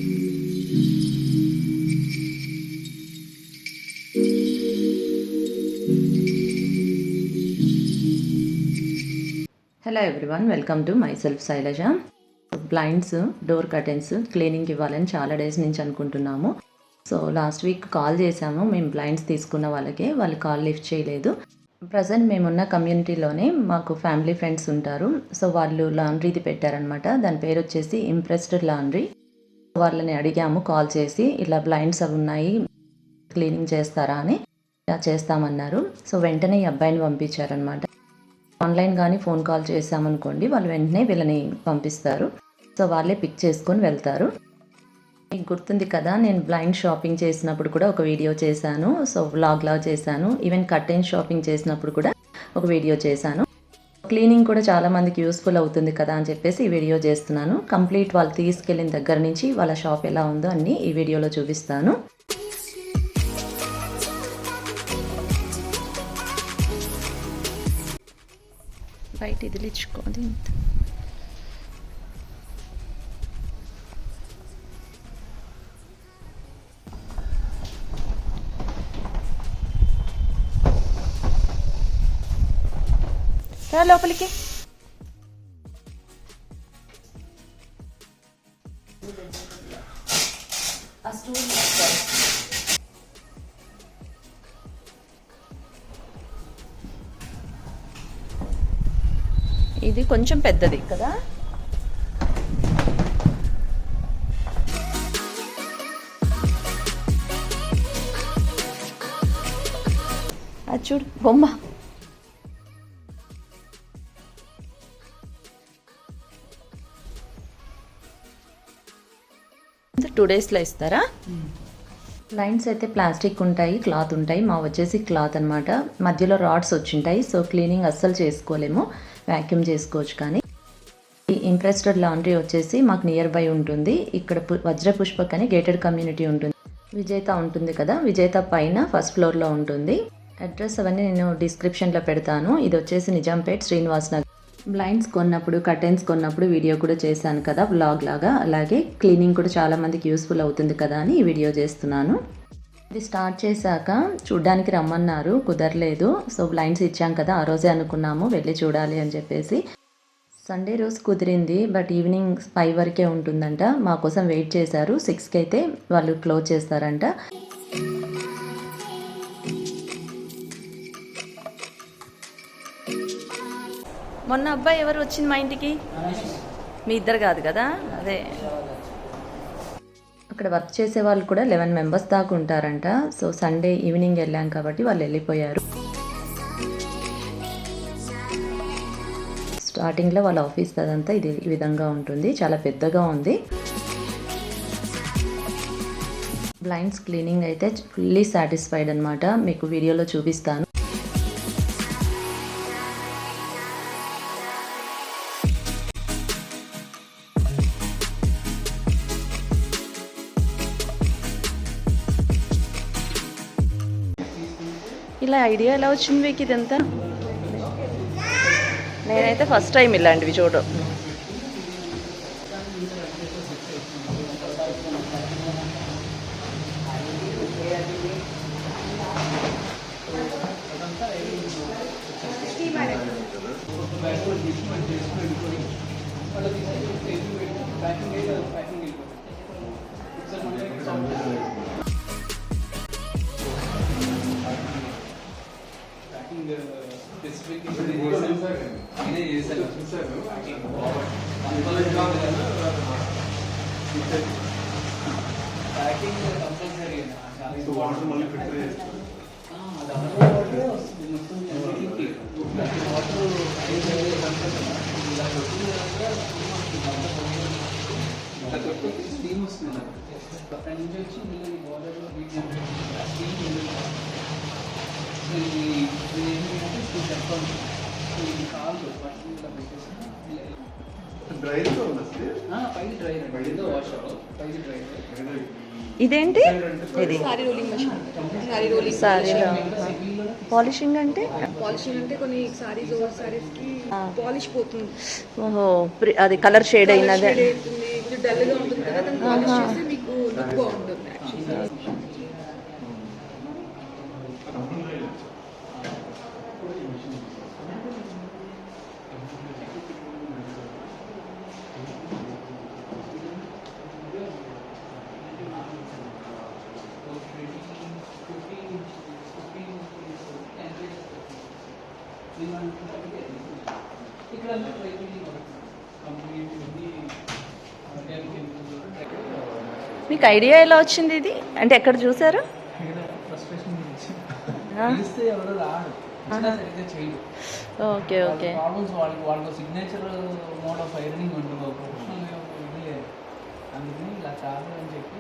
Hello everyone, welcome to my self Shailaja. Blinds, door curtains cleaning ఇవ్వాలని చాలా days నుంచి అనుకుంటున్నాము. సో లాస్ట్ వీక్ కాల్ చేసాము మేము బ్లైండ్స్ తీసుకున్న వాళ్ళకి, వాళ్ళు కాల్ లిఫ్ట్ చేయలేదు. ప్రజెంట్ మేమున్న కమ్యూనిటీలోనే మాకు ఫ్యామిలీ ఫ్రెండ్స్ ఉంటారు. సో వాళ్ళు లాండ్రీది పెట్టారనమాట. దాని పేరు వచ్చేసి ఇంప్రెస్డ్ లాండ్రీ. వాళ్ళని అడిగాము కాల్ చేసి, ఇలా బ్లైండ్స్ అవి ఉన్నాయి, క్లీనింగ్ చేస్తారా అని. చేస్తామన్నారు. సో వెంటనే ఈ అబ్బాయిని పంపించారనమాట. ఆన్లైన్ కానీ ఫోన్ కాల్ చేసామనుకోండి, వాళ్ళు వెంటనే వీళ్ళని పంపిస్తారు. సో వాళ్ళే పిక్ చేసుకొని వెళ్తారు. మీకు గుర్తుంది కదా, నేను బ్లైండ్ షాపింగ్ చేసినప్పుడు కూడా ఒక వీడియో చేశాను. సో వ్లాగ్లా చేశాను. ఈవెన్ కర్టెన్ షాపింగ్ చేసినప్పుడు కూడా ఒక వీడియో చేశాను. క్లీనింగ్ కూడా చాలామందికి యూస్ఫుల్ అవుతుంది కదా అని చెప్పేసి ఈ వీడియో చేస్తున్నాను. కంప్లీట్ వాళ్ళు తీసుకెళ్ళిన దగ్గర నుంచి వాళ్ళ షాప్ ఎలా ఉందో అన్నీ ఈ వీడియోలో చూపిస్తాను. బయట ఇదిలిచ్చుకోండి. లోపలికి ఇది కొంచెం పెద్దది కదా. అది చూడు బొమ్మ. టూ డేస్లో ఇస్తారా? లైన్స్ అయితే ప్లాస్టిక్ ఉంటాయి, క్లాత్ ఉంటాయి. మా వచ్చేసి క్లాత్ అనమాట. మధ్యలో రాడ్స్ వచ్చింటాయి. సో క్లీనింగ్ అస్సలు చేసుకోలేము, వ్యాక్యూమ్ చేసుకోవచ్చు. కానీ ఈ ఇంప్రెస్డ్ లాండ్రీ వచ్చేసి మాకు నియర్ బై ఉంటుంది. ఇక్కడ వజ్ర పుష్పక్ అని గేటెడ్ కమ్యూనిటీ ఉంటుంది. విజేత ఉంటుంది కదా, విజేత పైన ఫస్ట్ ఫ్లోర్లో ఉంటుంది. అడ్రస్ అవన్నీ నేను డిస్క్రిప్షన్లో పెడతాను. ఇది వచ్చేసి నిజాంపేట్ శ్రీనివాస్ నగర్. బ్లైండ్స్ కొన్నప్పుడు, కర్టెన్స్ కొన్నప్పుడు వీడియో కూడా చేశాను కదా బ్లాగ్ లాగా. అలాగే క్లీనింగ్ కూడా చాలామందికి యూస్ఫుల్ అవుతుంది కదా అని ఈ వీడియో చేస్తున్నాను. ఇది స్టార్ట్ చేశాక చూడ్డానికి రమ్మన్నారు, కుదరలేదు. సో బ్లైండ్స్ ఇచ్చాం కదా, ఆ రోజే అనుకున్నాము వెళ్ళి చూడాలి అని చెప్పేసి. సండే రోజు కుదిరింది, బట్ ఈవినింగ్ 5 వరకే ఉంటుందంట. మా కోసం వెయిట్ చేశారు. 6కి అయితే వాళ్ళు క్లోజ్ చేస్తారంట. మొన్న అబ్బాయి ఎవరు వచ్చింది మా ఇంటికి? మీ ఇద్దరు కాదు కదా. అదే అక్కడ వర్క్ చేసే వాళ్ళు కూడా 11 మెంబర్స్ దాకా ఉంటారంట. సో సండే ఈవినింగ్ వెళ్ళాం కాబట్టి వాళ్ళు వెళ్ళిపోయారు. స్టార్టింగ్లో వాళ్ళ ఆఫీస్ అదంతా ఇది ఈ విధంగా ఉంటుంది. చాలా పెద్దగా ఉంది. బ్లైండ్స్ క్లీనింగ్ అయితే ఫుల్లీ సాటిస్ఫైడ్ అనమాట. మీకు వీడియోలో చూపిస్తాను. ఇలా ఐడియా ఎలా వచ్చింది మీకు ఇదంతా? నేనైతే ఫస్ట్ టైం ఇలాంటివి చూడడం. ఇదేంటి? ఇది సారీ రోలింగ్ మెషిన్. సారీలో పాలిషింగ్ అంటే కొన్ని సారీస్ ఓవర్ సారీస్ కి పాలిష్ పోతుంది. ఓహో, అది కలర్ షేడ్ అయినది. డల్ గా ఉంటుంది కదా, దాన్ని పాలిష్ చేసి మీకు లుక్ బాగుంటుంది యాక్చువల్లీ. మీకు ఐడియా ఎలా వచ్చింది ఇది అంటే ఎక్కడ చూసారు? Okay okay. ప్రాబ్లమ్స్ వాళ్ళకి సిగ్నేచర్ మోడ్ ఆఫ్ ఐరనింగ్ ఉంటుంది, ఒక ప్రొఫెషనల్ ఇది లేదు. అందుకని ఇలా కాదు అని చెప్పి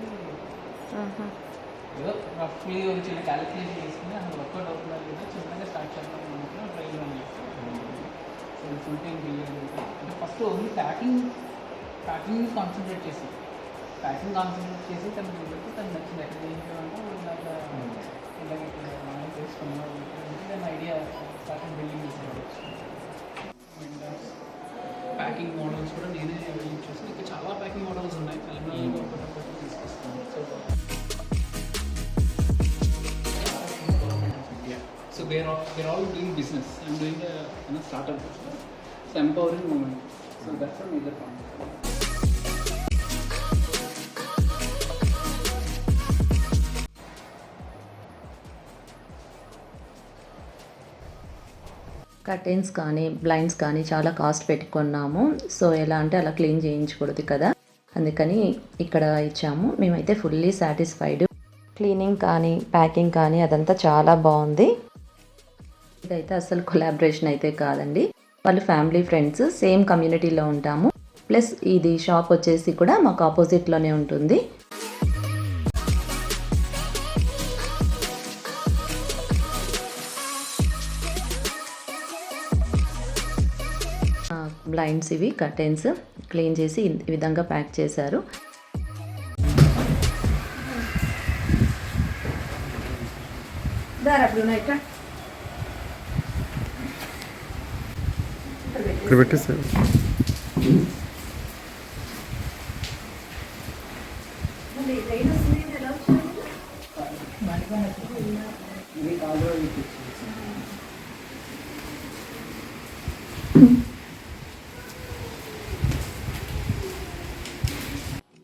ఏదో రఫ్లీ ఒక చిన్న క్యాలిక్యులేషన్ చేసుకుని అసలు వర్కౌట్ అవుతుందా లేదా చిన్నగా స్టార్ట్ చేద్దాం అనుకున్నా ట్రైన్ అని చెప్పి ఫుల్ టైం బిల్లింగ్ అంటే ఫస్ట్ ఓన్లీ ప్యాకింగ్ కాన్సన్ట్రేట్ చేసి తనకు చూపెట్టి తను నచ్చింది ఎక్కడ చేయించాలంటే ఇలాగ చేసుకున్నాం దాని ఐడియా స్టార్టింగ్ బిల్డింగ్ చేసేది. ప్యాకింగ్ మోడల్స్ కూడా నేనే యూజ్ చేస్తాను. ఇంకా చాలా ప్యాకింగ్ మోడల్స్ ఉన్నాయి, తెలంగాణలో ఒకటి తీసుకొస్తాను. So they're all doing business. I'm doing a startup, so empowering women. So that's a major point. Curtains కానీ బ్లైండ్స్ కానీ చాలా కాస్ట్ పెట్టుకున్నాము. సో ఎలా అంటే అలా క్లీన్ చేయించకూడదు కదా, అందుకని ఇక్కడ ఇచ్చాము. మేమైతే ఫుల్లీ సాటిస్ఫైడ్. క్లీనింగ్ కానీ ప్యాకింగ్ కానీ అదంతా చాలా బాగుంది. ఇదైతే అసలు కొలాబరేషన్ అయితే కాదండి, వాళ్ళు ఫ్యామిలీ ఫ్రెండ్స్, సేమ్ కమ్యూనిటీలో ఉంటాము. ప్లస్ ఇది షాప్ వచ్చేసి కూడా మాకు ఆపోజిట్లోనే ఉంటుంది. బ్లైండ్స్ ఇవి కర్టెన్స్ క్లీన్ చేసి ఈ విధంగా ప్యాక్ చేశారు. ఇక్కడ పెట్టేసారు.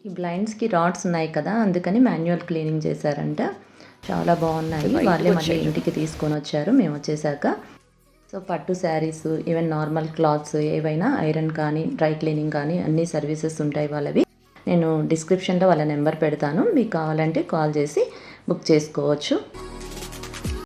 ఈ బ్లైండ్స్కి రాడ్స్ ఉన్నాయి కదా, అందుకని మాన్యువల్ క్లీనింగ్ చేశారంట. చాలా బాగున్నాయి. వాళ్ళే మళ్ళీ ఇంటికి తీసుకొని వచ్చారు మేము వచ్చేసాక. సో పట్టు శారీస్, ఈవెన్ నార్మల్ క్లాత్స్ ఏవైనా ఐరన్ కానీ డ్రై క్లీనింగ్ కానీ అన్ని సర్వీసెస్ ఉంటాయి వాళ్ళవి. నేను డిస్క్రిప్షన్లో వాళ్ళ నెంబర్ పెడతాను, మీకు కావాలంటే కాల్ చేసి బుక్ చేసుకోవచ్చు.